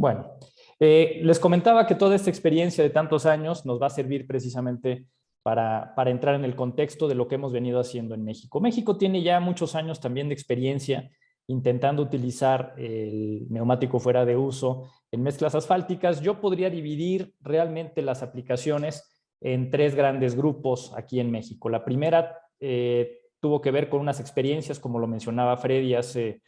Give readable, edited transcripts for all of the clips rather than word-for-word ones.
Bueno, les comentaba que toda esta experiencia de tantos años nos va a servir precisamente para entrar en el contexto de lo que hemos venido haciendo en México. México tiene ya muchos años también de experiencia intentando utilizar el neumático fuera de uso en mezclas asfálticas. Yo podría dividir realmente las aplicaciones en tres grandes grupos aquí en México. La primera tuvo que ver con unas experiencias, como lo mencionaba Freddy hace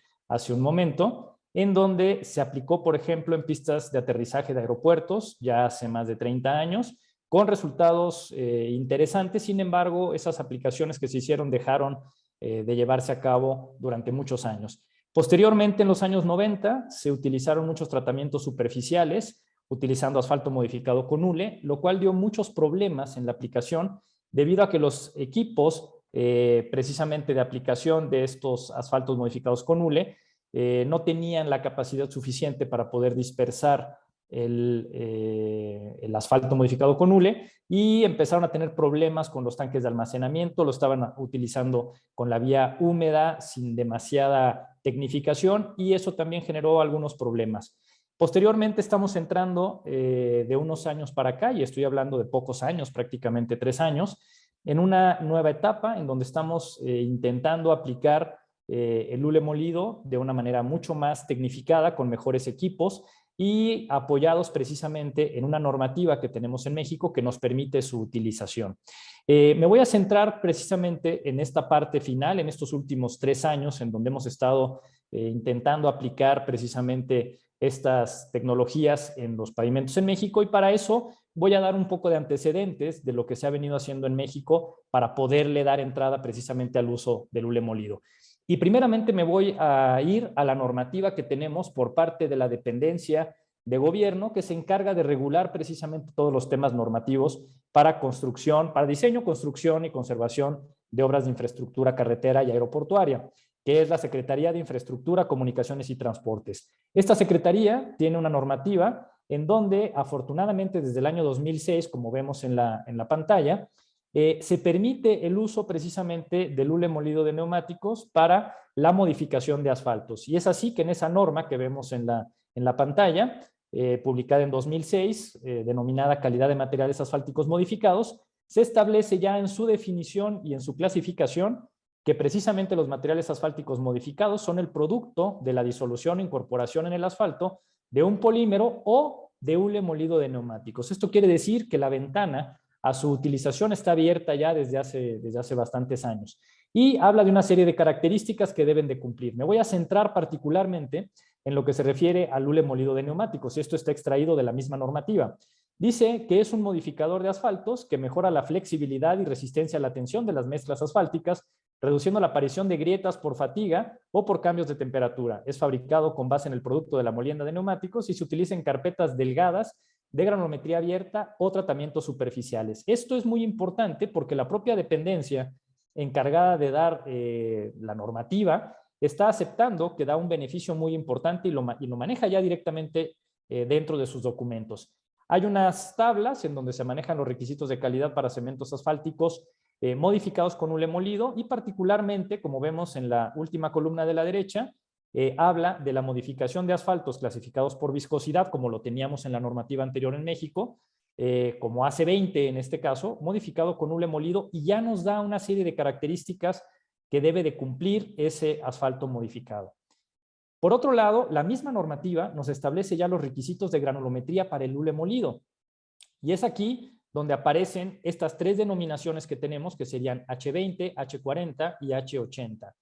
un momento, en donde se aplicó, por ejemplo, en pistas de aterrizaje de aeropuertos ya hace más de 30 años, con resultados interesantes. Sin embargo, esas aplicaciones que se hicieron dejaron de llevarse a cabo durante muchos años. Posteriormente, en los años 90, se utilizaron muchos tratamientos superficiales, utilizando asfalto modificado con hule, lo cual dio muchos problemas en la aplicación, debido a que los equipos precisamente de aplicación de estos asfaltos modificados con hule no tenían la capacidad suficiente para poder dispersar el asfalto modificado con hule y empezaron a tener problemas con los tanques de almacenamiento, lo estaban utilizando con la vía húmeda sin demasiada tecnificación y eso también generó algunos problemas. Posteriormente estamos entrando de unos años para acá, y estoy hablando de pocos años, prácticamente 3 años, en una nueva etapa en donde estamos intentando aplicar el hule molido de una manera mucho más tecnificada, con mejores equipos y apoyados precisamente en una normativa que tenemos en México que nos permite su utilización. Me voy a centrar precisamente en esta parte final, en estos últimos 3 años, en donde hemos estado intentando aplicar precisamente estas tecnologías en los pavimentos en México, y para eso voy a dar un poco de antecedentes de lo que se ha venido haciendo en México para poderle dar entrada precisamente al uso del hule molido. Y primeramente me voy a ir a la normativa que tenemos por parte de la dependencia de gobierno que se encarga de regular precisamente todos los temas normativos para construcción, para diseño, construcción y conservación de obras de infraestructura carretera y aeroportuaria, que es la Secretaría de Infraestructura, Comunicaciones y Transportes. Esta secretaría tiene una normativa en donde, afortunadamente, desde el año 2006, como vemos en la pantalla, se permite el uso precisamente del hule molido de neumáticos para la modificación de asfaltos. Y es así que en esa norma que vemos en la pantalla, publicada en 2006, denominada Calidad de Materiales Asfálticos Modificados, se establece ya en su definición y en su clasificación que precisamente los materiales asfálticos modificados son el producto de la disolución o incorporación en el asfalto de un polímero o de hule molido de neumáticos. Esto quiere decir que la ventana a su utilización está abierta ya desde hace bastantes años y habla de una serie de características que deben de cumplir. Me voy a centrar particularmente en lo que se refiere al hule molido de neumáticos, y esto está extraído de la misma normativa. Dice que es un modificador de asfaltos que mejora la flexibilidad y resistencia a la tensión de las mezclas asfálticas, reduciendo la aparición de grietas por fatiga o por cambios de temperatura. Es fabricado con base en el producto de la molienda de neumáticos y se utiliza en carpetas delgadas de granulometría abierta o tratamientos superficiales. Esto es muy importante porque la propia dependencia encargada de dar la normativa está aceptando que da un beneficio muy importante y lo maneja ya directamente dentro de sus documentos. Hay unas tablas en donde se manejan los requisitos de calidad para cementos asfálticos modificados con hule molido, y particularmente, como vemos en la última columna de la derecha, habla de la modificación de asfaltos clasificados por viscosidad, como lo teníamos en la normativa anterior en México, como AC20 en este caso, modificado con hule molido, y ya nos da una serie de características que debe de cumplir ese asfalto modificado. Por otro lado, la misma normativa nos establece ya los requisitos de granulometría para el hule molido, y es aquí donde aparecen estas 3 denominaciones que tenemos, que serían H20, H40 y H80.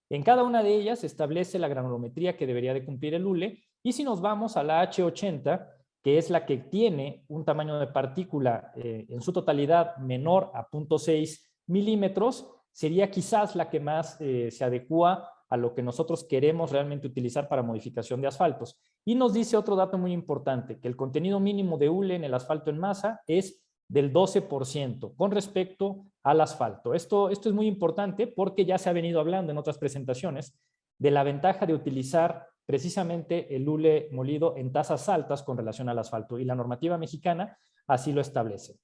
En cada una de ellas se establece la granulometría que debería de cumplir el hule, y si nos vamos a la H80, que es la que tiene un tamaño de partícula en su totalidad menor a 0.6 milímetros, sería quizás la que más se adecua a lo que nosotros queremos realmente utilizar para modificación de asfaltos. Y nos dice otro dato muy importante, que el contenido mínimo de hule en el asfalto en masa es del 12% con respecto al asfalto. Esto es muy importante porque ya se ha venido hablando en otras presentaciones de la ventaja de utilizar precisamente el hule molido en tasas altas con relación al asfalto, y la normativa mexicana así lo establece.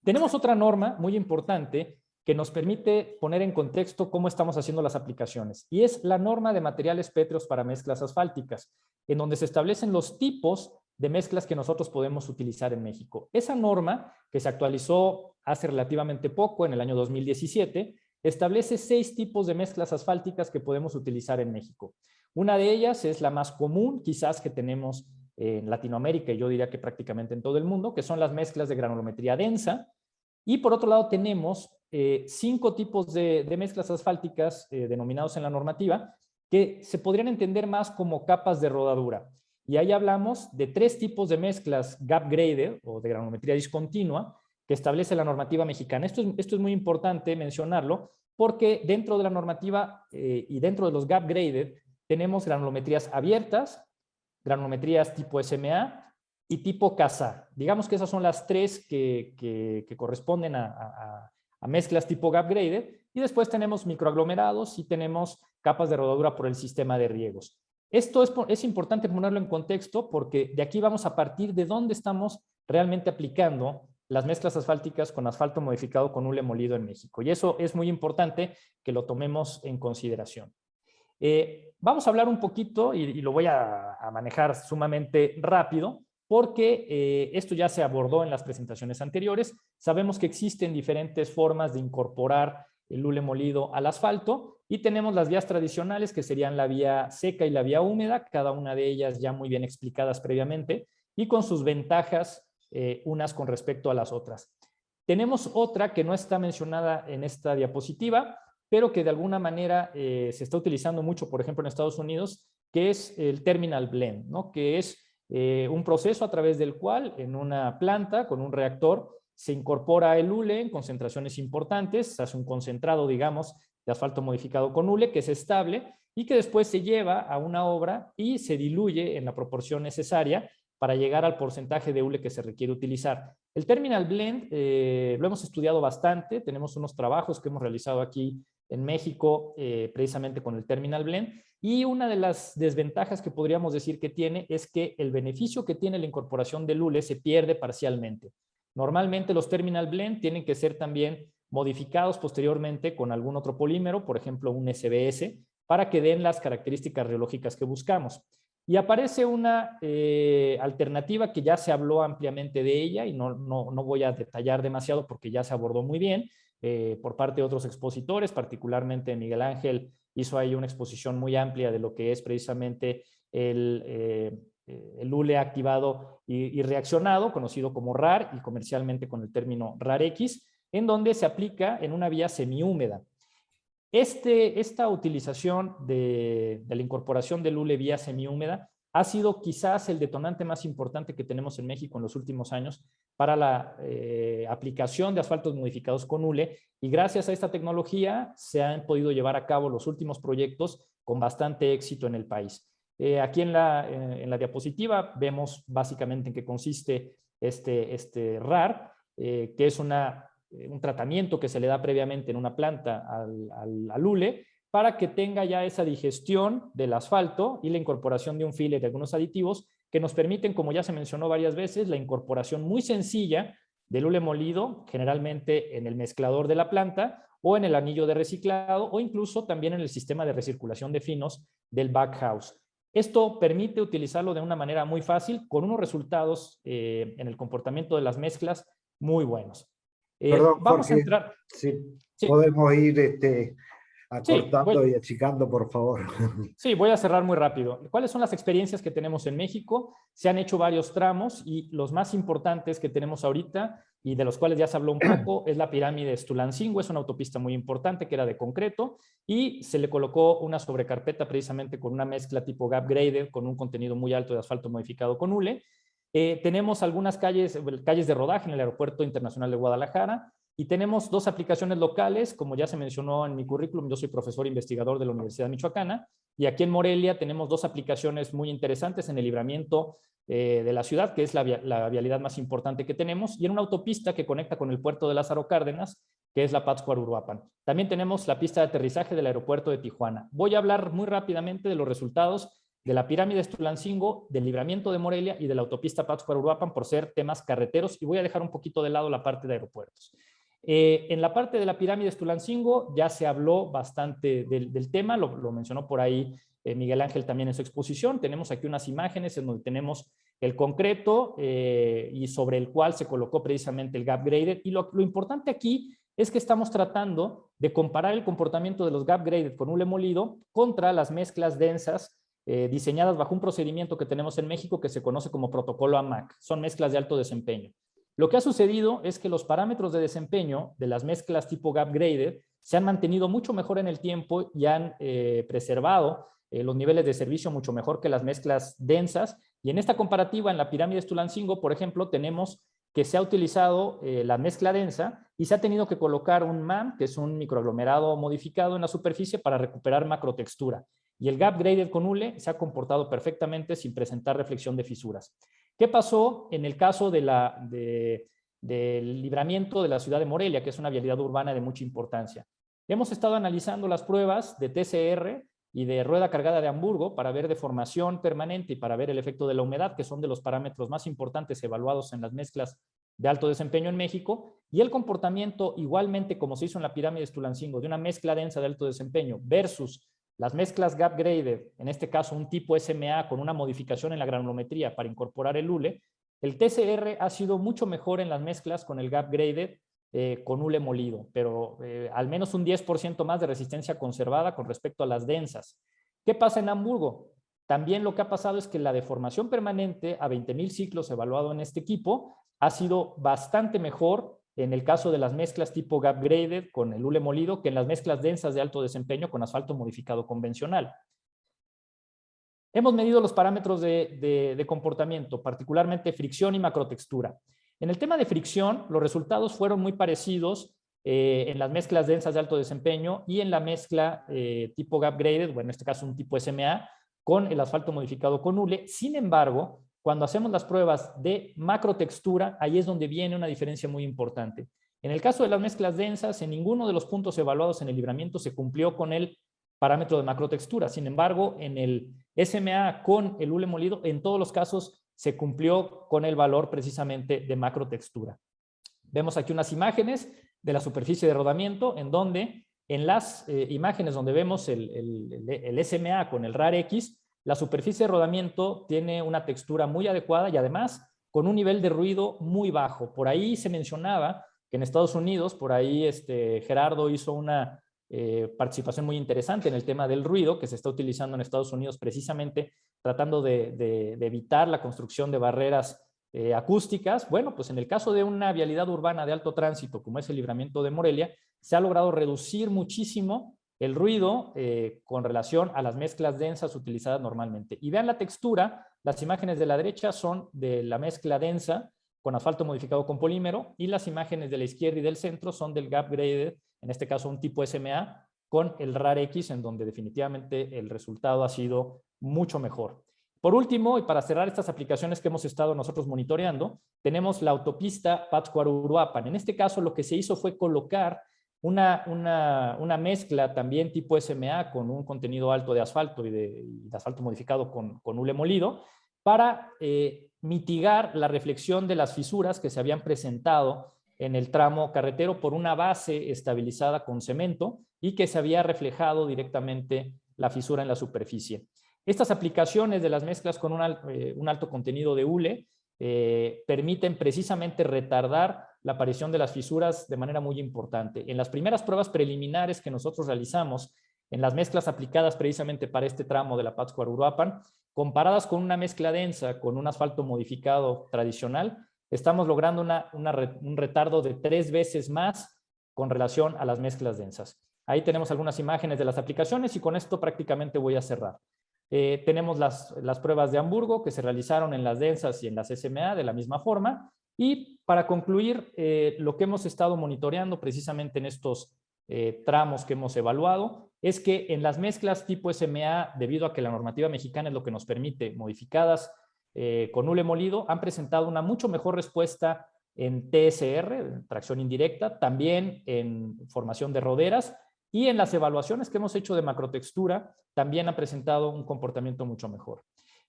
Tenemos otra norma muy importante que nos permite poner en contexto cómo estamos haciendo las aplicaciones. Y es la norma de materiales pétreos para mezclas asfálticas, en donde se establecen los tipos de mezclas que nosotros podemos utilizar en México. Esa norma, que se actualizó hace relativamente poco, en el año 2017, establece 6 tipos de mezclas asfálticas que podemos utilizar en México. Una de ellas es la más común, quizás, que tenemos en Latinoamérica, y yo diría que prácticamente en todo el mundo, que son las mezclas de granulometría densa. Y por otro lado tenemos 5 tipos de mezclas asfálticas denominados en la normativa, que se podrían entender más como capas de rodadura. Y ahí hablamos de 3 tipos de mezclas gap graded o de granulometría discontinua que establece la normativa mexicana. Esto es muy importante mencionarlo porque dentro de la normativa y dentro de los gap graded tenemos granulometrías abiertas, granulometrías tipo SMA y tipo CASA. Digamos que esas son las 3 que corresponden a mezclas tipo gap graded, y después tenemos microaglomerados y tenemos capas de rodadura por el sistema de riegos. Esto es importante ponerlo en contexto porque de aquí vamos a partir de dónde estamos realmente aplicando las mezclas asfálticas con asfalto modificado con hule molido en México. Y eso es muy importante que lo tomemos en consideración. Vamos a hablar un poquito, y lo voy a manejar sumamente rápido, porque esto ya se abordó en las presentaciones anteriores. Sabemos que existen diferentes formas de incorporar el hule molido al asfalto, y tenemos las vías tradicionales, que serían la vía seca y la vía húmeda, cada una de ellas ya muy bien explicadas previamente, y con sus ventajas unas con respecto a las otras. Tenemos otra que no está mencionada en esta diapositiva, pero que de alguna manera se está utilizando mucho, por ejemplo, en Estados Unidos, que es el terminal blend, ¿no? Que es un proceso a través del cual en una planta con un reactor se incorpora el hule en concentraciones importantes, se hace un concentrado, digamos, de asfalto modificado con hule que es estable y que después se lleva a una obra y se diluye en la proporción necesaria para llegar al porcentaje de hule que se requiere utilizar. El terminal blend lo hemos estudiado bastante, tenemos unos trabajos que hemos realizado aquí en México precisamente con el terminal blend, y una de las desventajas que podríamos decir que tiene es que el beneficio que tiene la incorporación del hule se pierde parcialmente. Normalmente los terminal blend tienen que ser también modificados posteriormente con algún otro polímero, por ejemplo un SBS, para que den las características rheológicas que buscamos. Y aparece una alternativa que ya se habló ampliamente de ella y no voy a detallar demasiado porque ya se abordó muy bien por parte de otros expositores, particularmente Miguel Ángel hizo ahí una exposición muy amplia de lo que es precisamente el hule activado y reaccionado, conocido como RAR y comercialmente con el término RAR-X, en donde se aplica en una vía semihúmeda. Esta utilización de la incorporación del hule vía semihúmeda ha sido quizás el detonante más importante que tenemos en México en los últimos años para la aplicación de asfaltos modificados con hule, y gracias a esta tecnología se han podido llevar a cabo los últimos proyectos con bastante éxito en el país. Aquí en la diapositiva vemos básicamente en qué consiste este RAR, que es un tratamiento que se le da previamente en una planta al hule para que tenga ya esa digestión del asfalto y la incorporación de un filler de algunos aditivos que nos permiten, como ya se mencionó varias veces, la incorporación muy sencilla del hule molido, generalmente en el mezclador de la planta o en el anillo de reciclado o incluso también en el sistema de recirculación de finos del backhouse. Esto permite utilizarlo de una manera muy fácil con unos resultados en el comportamiento de las mezclas muy buenos. Perdón, vamos a Jorge, entrar. si Sí, podemos ir sí, acortando y achicando, por favor. sí, voy a cerrar muy rápido. ¿Cuáles son las experiencias que tenemos en México? Se han hecho varios tramos y los más importantes que tenemos ahorita y de los cuales ya se habló un poco es la pirámide de Tulancingo. Es una autopista muy importante que era de concreto y se le colocó una sobrecarpeta precisamente con una mezcla tipo gap graded con un contenido muy alto de asfalto modificado con hule. Tenemos algunas calles de rodaje en el Aeropuerto Internacional de Guadalajara y tenemos 2 aplicaciones locales, como ya se mencionó en mi currículum. Yo soy profesor investigador de la Universidad Michoacana y aquí en Morelia tenemos 2 aplicaciones muy interesantes en el libramiento de la ciudad, que es la vialidad más importante que tenemos, y en una autopista que conecta con el puerto de Lázaro Cárdenas, que es la Pátzcuaro-Uruapan. También tenemos la pista de aterrizaje del aeropuerto de Tijuana. Voy a hablar muy rápidamente de los resultados de la pirámide de Tulancingo, del libramiento de Morelia y de la autopista Pátzcuaro-Uruapan por ser temas carreteros, y voy a dejar un poquito de lado la parte de aeropuertos. En la parte de la pirámide de Tulancingo ya se habló bastante del tema, lo mencionó por ahí Miguel Ángel también en su exposición. Tenemos aquí unas imágenes en donde tenemos el concreto y sobre el cual se colocó precisamente el gap graded. Y lo importante aquí es que estamos tratando de comparar el comportamiento de los gap graded con hule molido contra las mezclas densas diseñadas bajo un procedimiento que tenemos en México que se conoce como protocolo AMAC. Son mezclas de alto desempeño. Lo que ha sucedido es que los parámetros de desempeño de las mezclas tipo gap graded se han mantenido mucho mejor en el tiempo y han preservado los niveles de servicio mucho mejor que las mezclas densas. Y en esta comparativa, en la pirámide de Tulancingo, por ejemplo, tenemos que se ha utilizado la mezcla densa y se ha tenido que colocar un MAM, que es un microaglomerado modificado en la superficie para recuperar macrotextura. Y el gap graded con hule se ha comportado perfectamente sin presentar reflexión de fisuras. ¿Qué pasó en el caso del libramiento de la ciudad de Morelia, que es una vialidad urbana de mucha importancia? Hemos estado analizando las pruebas de TCR y de rueda cargada de Hamburgo para ver deformación permanente y para ver el efecto de la humedad, que son de los parámetros más importantes evaluados en las mezclas de alto desempeño en México, y el comportamiento, igualmente como se hizo en la pirámide de Tulancingo, de una mezcla densa de alto desempeño versus las mezclas gap graded, en este caso un tipo SMA con una modificación en la granulometría para incorporar el hule, el TCR ha sido mucho mejor en las mezclas con el gap graded con hule molido, pero al menos un 10% más de resistencia conservada con respecto a las densas. ¿Qué pasa en Hamburgo? También lo que ha pasado es que la deformación permanente a 20,000 ciclos evaluado en este equipo ha sido bastante mejor en el caso de las mezclas tipo gap graded con el hule molido que en las mezclas densas de alto desempeño con asfalto modificado convencional. Hemos medido los parámetros de comportamiento, particularmente fricción y macrotextura. En el tema de fricción, los resultados fueron muy parecidos en las mezclas densas de alto desempeño y en la mezcla tipo gap graded, bueno, en este caso un tipo SMA, con el asfalto modificado con hule. Sin embargo, cuando hacemos las pruebas de macrotextura, ahí es donde viene una diferencia muy importante. En el caso de las mezclas densas, en ninguno de los puntos evaluados en el libramiento se cumplió con el parámetro de macrotextura. Sin embargo, en el SMA con el hule molido, en todos los casos se cumplió con el valor precisamente de macrotextura. Vemos aquí unas imágenes de la superficie de rodamiento en donde en las imágenes donde vemos el SMA con el RAR-X, la superficie de rodamiento tiene una textura muy adecuada y además con un nivel de ruido muy bajo. Por ahí se mencionaba que en Estados Unidos, por ahí Gerardo hizo una participación muy interesante en el tema del ruido que se está utilizando en Estados Unidos precisamente tratando de evitar la construcción de barreras acústicas. Bueno, pues en el caso de una vialidad urbana de alto tránsito como es el libramiento de Morelia, se ha logrado reducir muchísimo el ruido con relación a las mezclas densas utilizadas normalmente. Y vean la textura, las imágenes de la derecha son de la mezcla densa con asfalto modificado con polímero y las imágenes de la izquierda y del centro son del gap graded, en este caso un tipo SMA, con el RAR-X, en donde definitivamente el resultado ha sido mucho mejor. Por último, y para cerrar estas aplicaciones que hemos estado nosotros monitoreando, tenemos la autopista Pátzcuaro-Uruapan. En este caso, lo que se hizo fue colocar una mezcla también tipo SMA con un contenido alto de asfalto y de asfalto modificado con hule molido para mitigar la reflexión de las fisuras que se habían presentado en el tramo carretero por una base estabilizada con cemento y que se había reflejado directamente la fisura en la superficie. Estas aplicaciones de las mezclas con un alto contenido de hule permiten precisamente retardar la aparición de las fisuras de manera muy importante. En las primeras pruebas preliminares que nosotros realizamos en las mezclas aplicadas precisamente para este tramo de la Pátzcuaro-Uruapan, comparadas con una mezcla densa con un asfalto modificado tradicional, estamos logrando un retardo de 3 veces más con relación a las mezclas densas. Ahí tenemos algunas imágenes de las aplicaciones y con esto prácticamente voy a cerrar. Tenemos las pruebas de Hamburgo que se realizaron en las densas y en las SMA de la misma forma. Y para concluir, lo que hemos estado monitoreando precisamente en estos tramos que hemos evaluado es que en las mezclas tipo SMA, debido a que la normativa mexicana es lo que nos permite modificadas con hule molido, han presentado una mucho mejor respuesta en TSR, tracción indirecta, también en formación de roderas y en las evaluaciones que hemos hecho de macrotextura también han presentado un comportamiento mucho mejor.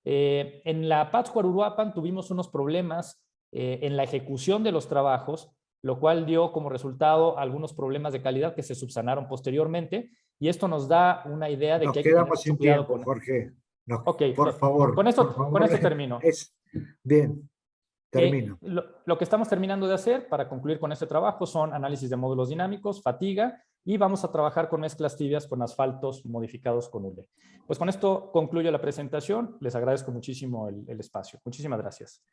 En la Pátzcuaro-Uruapan tuvimos unos problemas en la ejecución de los trabajos lo cual dio como resultado algunos problemas de calidad que se subsanaron posteriormente, y esto nos da una idea de Nos que hay que tener quedamos mucho sin cuidado tiempo, con... Jorge. Ok, Por favor, con por con favor. esto termino. Bien, termino. Lo que estamos terminando de hacer para concluir con este trabajo son análisis de módulos dinámicos, fatiga, y vamos a trabajar con mezclas tibias con asfaltos modificados con hule. Pues con esto concluyo la presentación. Les agradezco muchísimo el espacio. Muchísimas gracias.